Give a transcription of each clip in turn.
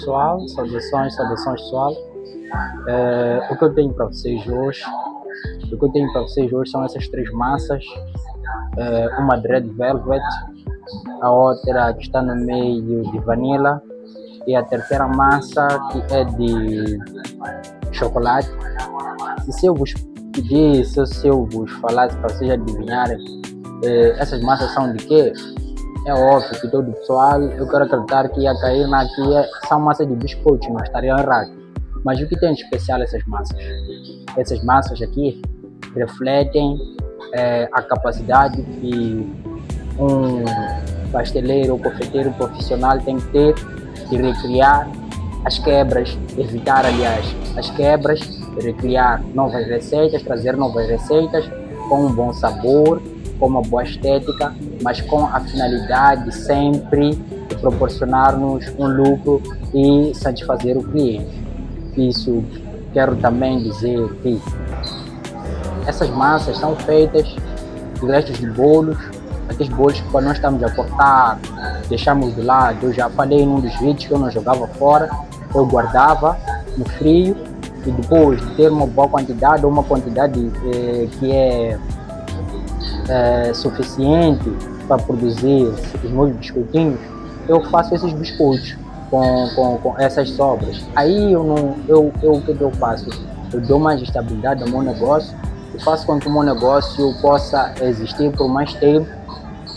Pessoal, saudações pessoal. O que eu tenho para vocês hoje, são essas três massas, uma de Red Velvet, a outra que está no meio de Vanilla e a terceira massa que é de chocolate. E se eu vos pedir, se eu vos falasse para vocês adivinharem, essas massas são de quê? É óbvio que todo o pessoal, eu quero acreditar que ia cair são massas de biscoito, não estariam errados. Mas o que tem de especial essas massas? Essas massas aqui refletem a capacidade que um pasteleiro ou confeiteiro profissional tem que ter de recriar as quebras, evitar aliás as quebras, recriar novas receitas, trazer novas receitas com um bom sabor, com uma boa estética, mas com a finalidade sempre de proporcionar-nos um lucro e satisfazer o cliente. Isso quero também dizer que essas massas são feitas de restos de bolos, aqueles bolos que quando nós estamos a cortar, deixamos de lado. Eu já falei num dos vídeos que eu não jogava fora, eu guardava no frio e depois de ter uma boa quantidade, ou uma quantidade que é suficiente para produzir os meus biscoitinhos, eu faço esses biscoitos com essas sobras. Aí o que eu faço? Eu dou mais estabilidade ao meu negócio e faço com que o meu negócio possa existir por mais tempo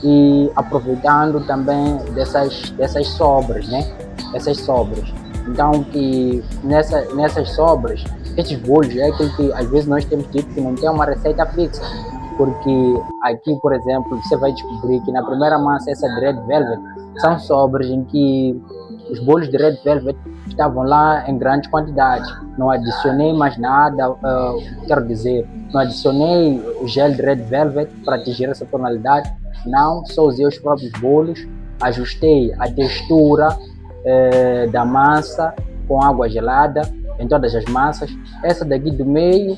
e aproveitando também dessas sobras, né? Essas sobras. Então, que nessas sobras, esses bolos é aquilo que às vezes nós temos tipo que não tem uma receita fixa. Porque aqui, por exemplo, você vai descobrir que na primeira massa, essa de Red Velvet, são sobras em que os bolos de Red Velvet estavam lá em grandes quantidades. Não adicionei mais nada, quero dizer, não adicionei o gel de Red Velvet para atingir essa tonalidade. Não, só usei os próprios bolos, ajustei a textura da massa com água gelada em todas as massas. Essa daqui do meio,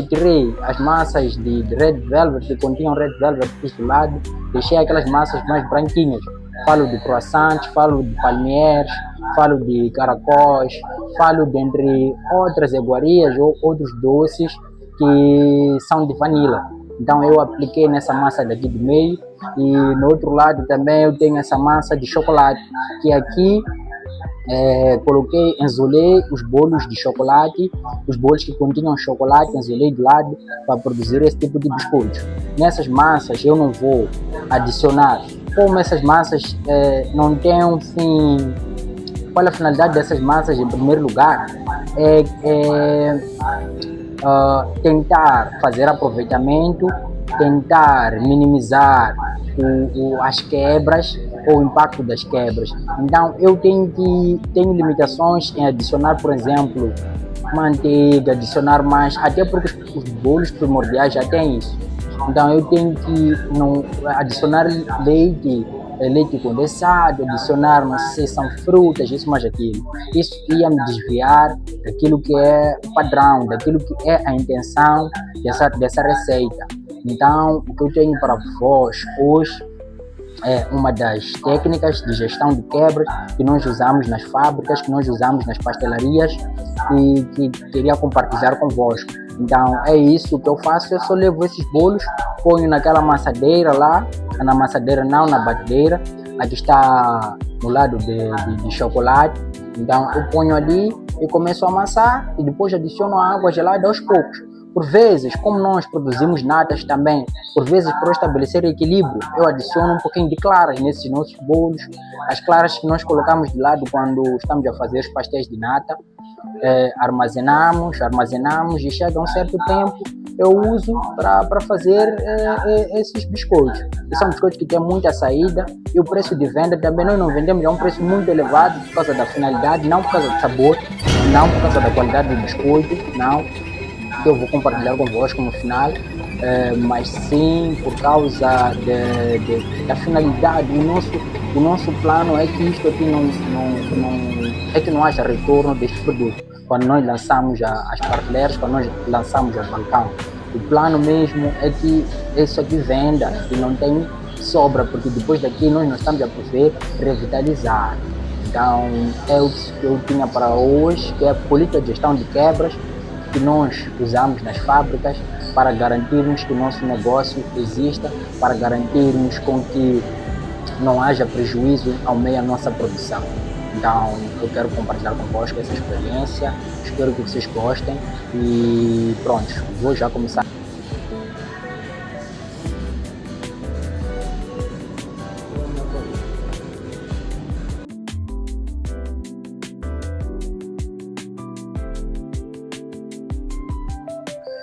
tirei as massas de Red Velvet, que continham Red Velvet do lado, deixei aquelas massas mais branquinhas. Falo de croissants, falo de palmiers, falo de caracóis, falo de entre outras iguarias ou outros doces que são de vanilla. Então eu apliquei nessa massa daqui do meio e no outro lado também eu tenho essa massa de chocolate, que aqui ensolei os bolos de chocolate, os bolos que continham chocolate, ensolei de lado para produzir esse tipo de biscoitos. Nessas massas eu não vou adicionar, como essas massas não têm um fim. Qual é a finalidade dessas massas? Em primeiro lugar, tentar fazer aproveitamento, tentar minimizar as quebras ou o impacto das quebras. Então eu tenho limitações em adicionar, por exemplo, manteiga, adicionar mais, até porque os bolos primordiais já têm isso. Então eu tenho que não adicionar leite condensado, adicionar, não sei, são frutas, isso mais aquilo. Isso ia me desviar daquilo que é padrão, daquilo que é a intenção dessa receita. Então, o que eu tenho para vós hoje é uma das técnicas de gestão de quebras que nós usamos nas fábricas, que nós usamos nas pastelarias e que queria compartilhar convosco. Então é isso que eu faço, eu só levo esses bolos, ponho naquela amassadeira lá, na amassadeira não, na batedeira, a que está no lado de chocolate. Então eu ponho ali e começo a amassar e depois adiciono a água gelada aos poucos. Por vezes, como nós produzimos natas também, por vezes para estabelecer equilíbrio, eu adiciono um pouquinho de claras nesses nossos bolos. As claras que nós colocamos de lado quando estamos a fazer os pastéis de nata, armazenamos e chega um certo tempo eu uso para fazer esses biscoitos. E são biscoitos que têm muita saída e o preço de venda também nós não vendemos a um preço muito elevado por causa da finalidade, não por causa do sabor, não por causa da qualidade do biscoito, não. Que eu vou compartilhar convosco no final, mas sim por causa da finalidade. O nosso plano é que isto aqui não haja retorno deste produto. Quando nós lançamos as prateleiras, quando nós lançamos ao balcão, o plano mesmo é que isso aqui venda e não tem sobra, porque depois daqui nós estamos a poder revitalizar. Então, é o que eu tinha para hoje, que é a política de gestão de quebras que nós usamos nas fábricas para garantirmos que o nosso negócio exista, para garantirmos com que não haja prejuízo ao meio da nossa produção. Então, eu quero compartilhar convosco essa experiência, espero que vocês gostem e pronto, vou já começar.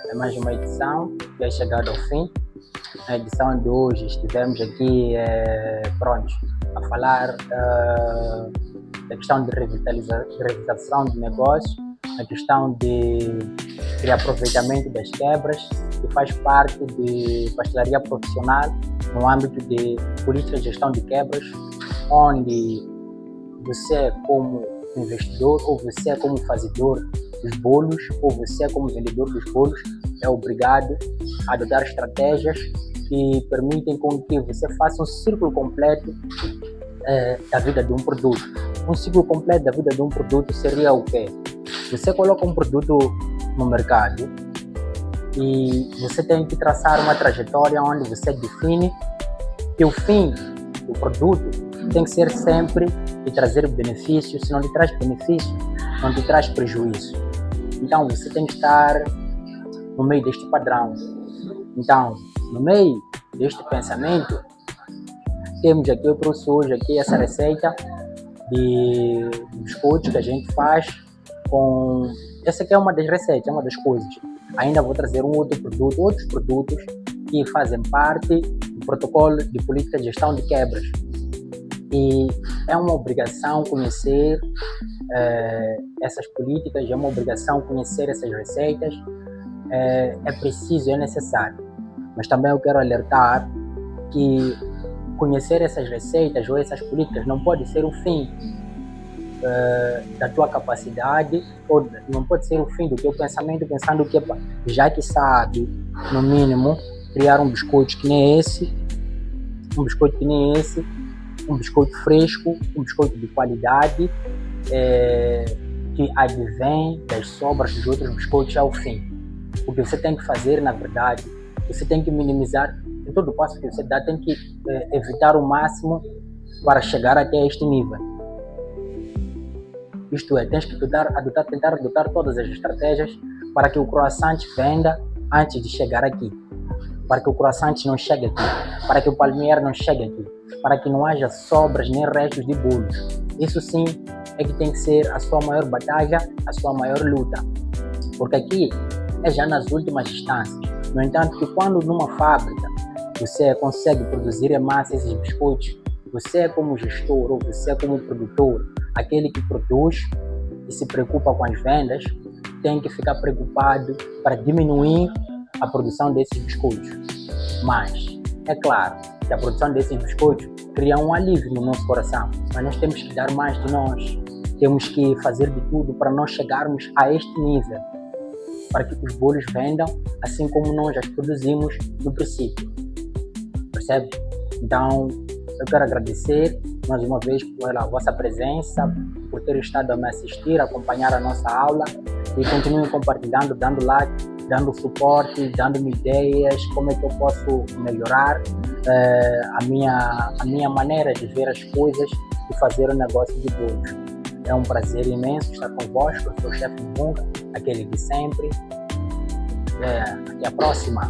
É mais uma edição que é chegada ao fim. Na edição de hoje estivemos aqui pronto, a falar da questão de revitalização do negócio, a questão de reaproveitamento das quebras, que faz parte de pastelaria profissional no âmbito de política de gestão de quebras, onde você como investidor ou você como fazedor dos bolos ou você como vendedor dos bolos é obrigado a adotar estratégias que permitem com que você faça um círculo completo da vida de um produto. Um ciclo completo da vida de um produto seria o quê? Você coloca um produto no mercado e você tem que traçar uma trajetória onde você define que o fim do produto tem que ser sempre de trazer benefício. Se não lhe traz benefício, não lhe traz prejuízo. Então você tem que estar no meio deste padrão. Então, no meio deste pensamento, temos aqui, eu trouxe hoje aqui essa receita de biscoitos que a gente faz com... Essa aqui é uma das receitas, é uma das coisas. Ainda vou trazer um outro produto, outros produtos que fazem parte do protocolo de política de gestão de quebras. E é uma obrigação conhecer essas políticas, é uma obrigação conhecer essas receitas, é preciso, é necessário. Mas também eu quero alertar que conhecer essas receitas ou essas políticas não pode ser o fim da tua capacidade, ou não pode ser o fim do teu pensamento, pensando que já que sabe, no mínimo, criar um biscoito que nem esse, um biscoito fresco, um biscoito de qualidade, que advém das sobras dos outros biscoitos ao fim. O que você tem que fazer, na verdade, você tem que minimizar, em todo passo que você dá, tem que evitar o máximo para chegar até este nível. Isto é, tens que tentar adotar todas as estratégias para que o croissant venda antes de chegar aqui, para que o croissant não chegue aqui, para que o palmier não chegue aqui, para que não haja sobras nem restos de bolos. Isso sim é que tem que ser a sua maior batalha, a sua maior luta, porque aqui é já nas últimas instâncias. No entanto, que quando numa fábrica você consegue produzir em massa esses biscoitos, você como gestor ou você como produtor, aquele que produz e se preocupa com as vendas, tem que ficar preocupado para diminuir a produção desses biscoitos. Mas, é claro, que a produção desses biscoitos cria um alívio no nosso coração, mas nós temos que dar mais de nós, temos que fazer de tudo para nós chegarmos a este nível, para que os bolos vendam assim como nós as produzimos no princípio. Percebe? Então, eu quero agradecer mais uma vez pela vossa presença, por ter estado a me assistir, a acompanhar a nossa aula e continuem compartilhando, dando like, dando suporte, dando-me ideias, como é que eu posso melhorar a minha maneira de ver as coisas e fazer o negócio de bolos. É um prazer imenso estar convosco, eu sou o chefe Munga, aquele de sempre. Até a próxima!